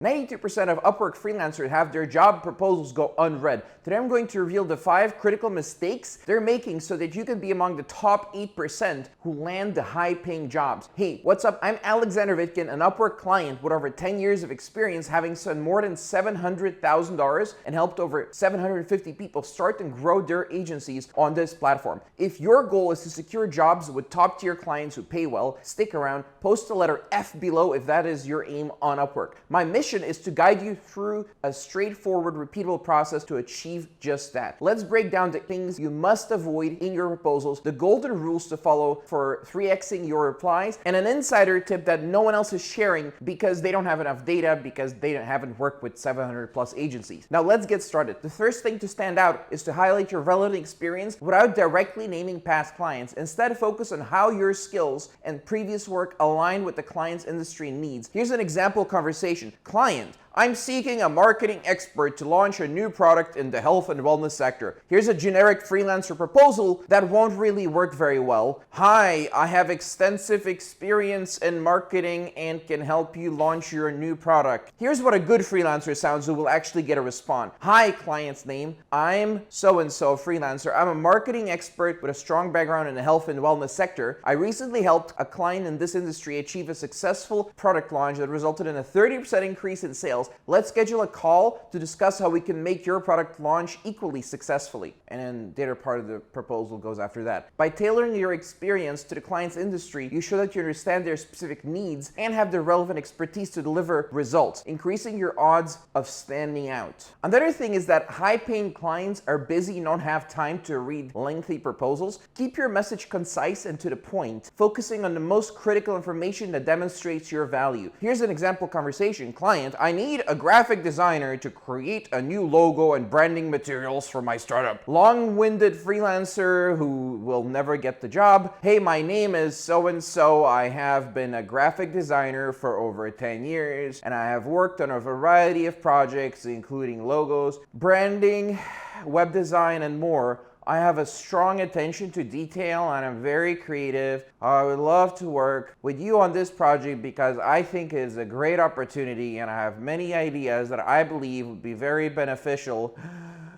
92% of Upwork freelancers have their job proposals go unread. Today I'm going to reveal the 5 critical mistakes they're making so that you can be among the top 8% who land the high-paying jobs. Hey, what's up? I'm Aleksander Vitkin, an Upwork client with over 10 years of experience, having spent more than $700,000 and helped over 750 people start and grow their agencies on this platform. If your goal is to secure jobs with top-tier clients who pay well, stick around, post the letter F below if that is your aim on Upwork. My mission is to guide you through a straightforward, repeatable process to achieve just that. Let's break down the things you must avoid in your proposals, the golden rules to follow for 3xing your replies, and an insider tip that no one else is sharing because they don't have enough data, because they haven't worked with 700 plus agencies. Now let's get started. The first thing to stand out is to highlight your relevant experience without directly naming past clients. Instead, focus on how your skills and previous work align with the client's industry needs. Here's an example conversation. Client: I'm seeking a marketing expert to launch a new product in the health and wellness sector. Here's a generic freelancer proposal that won't really work very well. Hi, I have extensive experience in marketing and can help you launch your new product. Here's what a good freelancer sounds who will actually get a response. Hi, client's name. I'm so-and-so freelancer. I'm a marketing expert with a strong background in the health and wellness sector. I recently helped a client in this industry achieve a successful product launch that resulted in a 30% increase in sales. Let's schedule a call to discuss how we can make your product launch equally successfully. And then the other part of the proposal goes after that. By tailoring your experience to the client's industry, you show that you understand their specific needs and have the relevant expertise to deliver results, increasing your odds of standing out. Another thing is that high-paying clients are busy and don't have time to read lengthy proposals. Keep your message concise and to the point, focusing on the most critical information that demonstrates your value. Here's an example conversation. Client: I need a graphic designer to create a new logo and branding materials for my startup. Long-winded freelancer who will never get the job. Hey, my name is so-and-so. I have been a graphic designer for over 10 years and I have worked on a variety of projects including logos, branding, web design, and more. I have a strong attention to detail and I'm very creative. I would love to work with you on this project because I think it's a great opportunity and I have many ideas that I believe would be very beneficial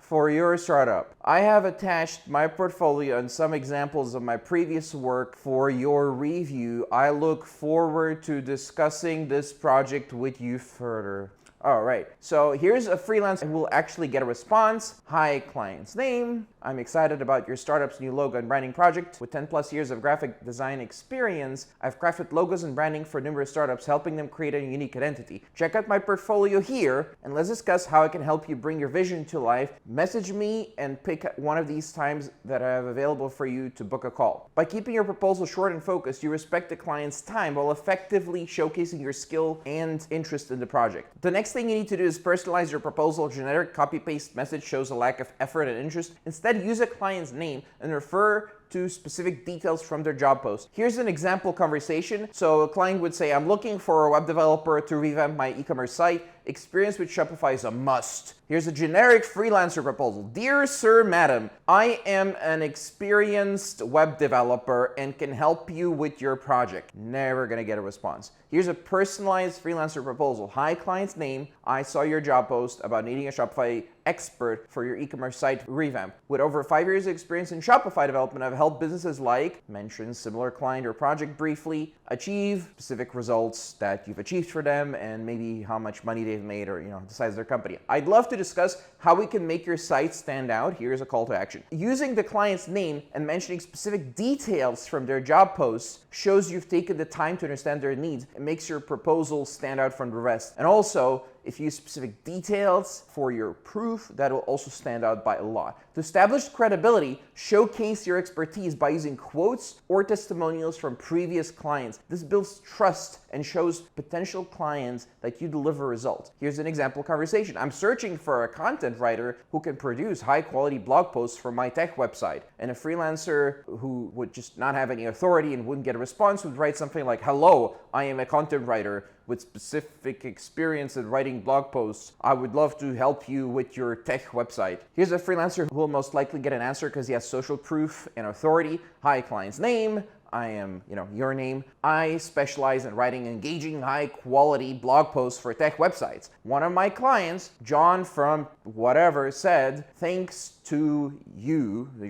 for your startup. I have attached my portfolio and some examples of my previous work for your review. I look forward to discussing this project with you further. All right, so here's a freelancer who will actually get a response. Hi, client's name. I'm excited about your startup's new logo and branding project. With 10 plus years of graphic design experience, I've crafted logos and branding for numerous startups, helping them create a unique identity. Check out my portfolio here and let's discuss how I can help you bring your vision to life. Message me and pick one of these times that I have available for you to book a call. By keeping your proposal short and focused, you respect the client's time while effectively showcasing your skill and interest in the project. The next thing you need to do is personalize your proposal. Generic copy-paste message shows a lack of effort and interest. Instead, use a client's name and refer to specific details from their job post. Here's an example conversation. So a client would say, I'm looking for a web developer to revamp my e-commerce site. Experience with Shopify is a must. Here's a generic freelancer proposal. Dear sir, madam, I am an experienced web developer and can help you with your project. Never gonna get a response. Here's a personalized freelancer proposal. Hi, client's name. I saw your job post about needing a Shopify expert for your e-commerce site revamp. With over 5 years of experience in Shopify development, I've helped businesses like, mention similar client or project briefly, achieve specific results that you've achieved for them and maybe how much money they've made or the size of their company. I'd love to discuss how we can make your site stand out. Here's a call to action. Using the client's name and mentioning specific details from their job posts shows you've taken the time to understand their needs. It makes your proposal stand out from the rest. And also, if you use specific details for your proof, that will also stand out by a lot. To establish credibility, showcase your expertise by using quotes or testimonials from previous clients. This builds trust and shows potential clients that you deliver results. Here's an example conversation. I'm searching for a content writer who can produce high-quality blog posts for my tech website. And a freelancer who would just not have any authority and wouldn't get a response would write something like, hello, I am a content writer with specific experience in writing blog posts. I would love to help you with your tech website. Here's a freelancer who will most likely get an answer because he has social proof and authority. Hi, client's name. I am, your name. I specialize in writing engaging, high quality blog posts for tech websites. One of my clients, John from whatever, said, thanks to you, the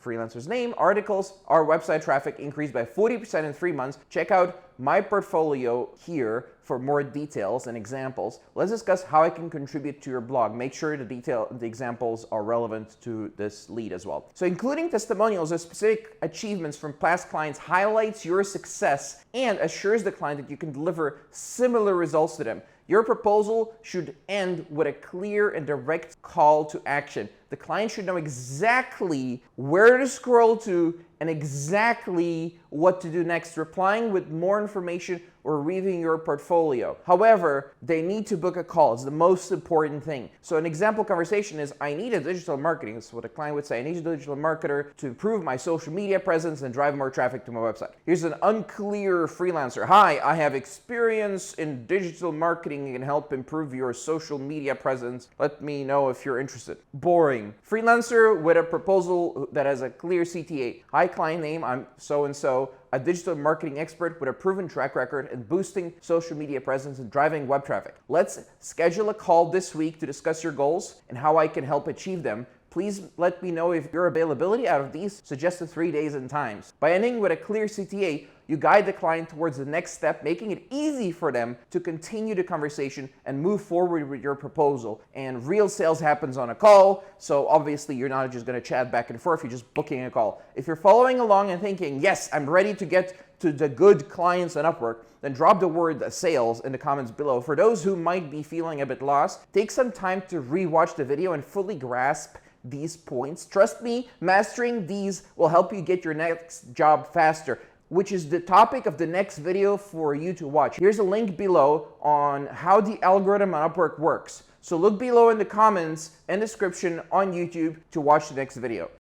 freelancer's name, articles, our website traffic increased by 40% in 3 months. Check out my portfolio here for more details and examples. Let's discuss how I can contribute to your blog. Make sure the examples are relevant to this lead as well. So including testimonials or specific achievements from past clients highlights your success and assures the client that you can deliver similar results to them. Your proposal should end with a clear and direct call to action. The client should know exactly where to scroll to and exactly what to do next, replying with more information or reviewing your portfolio. However, they need to book a call. It's the most important thing. So an example conversation is, I need a digital marketing. This is what a client would say. I need a digital marketer to improve my social media presence and drive more traffic to my website. Here's an unclear freelancer. Hi, I have experience in digital marketing and can help improve your social media presence. Let me know if you're interested. Boring. Freelancer with a proposal that has a clear CTA. Hi, client name, I'm so-and-so, a digital marketing expert with a proven track record in boosting social media presence and driving web traffic. Let's schedule a call this week to discuss your goals and how I can help achieve them. Please let me know if your availability out of these suggested 3 days and times. By ending with a clear CTA, you guide the client towards the next step, making it easy for them to continue the conversation and move forward with your proposal. And real sales happens on a call, so obviously you're not just going to chat back and forth, you're just booking a call. If you're following along and thinking, yes, I'm ready to get to the good clients on Upwork, then drop the word sales in the comments below. For those who might be feeling a bit lost, take some time to rewatch the video and fully grasp these points. Trust me, mastering these will help you get your next job faster, which is the topic of the next video for you to watch. Here's a link below on how the algorithm on Upwork works. So look below in the comments and description on YouTube to watch the next video.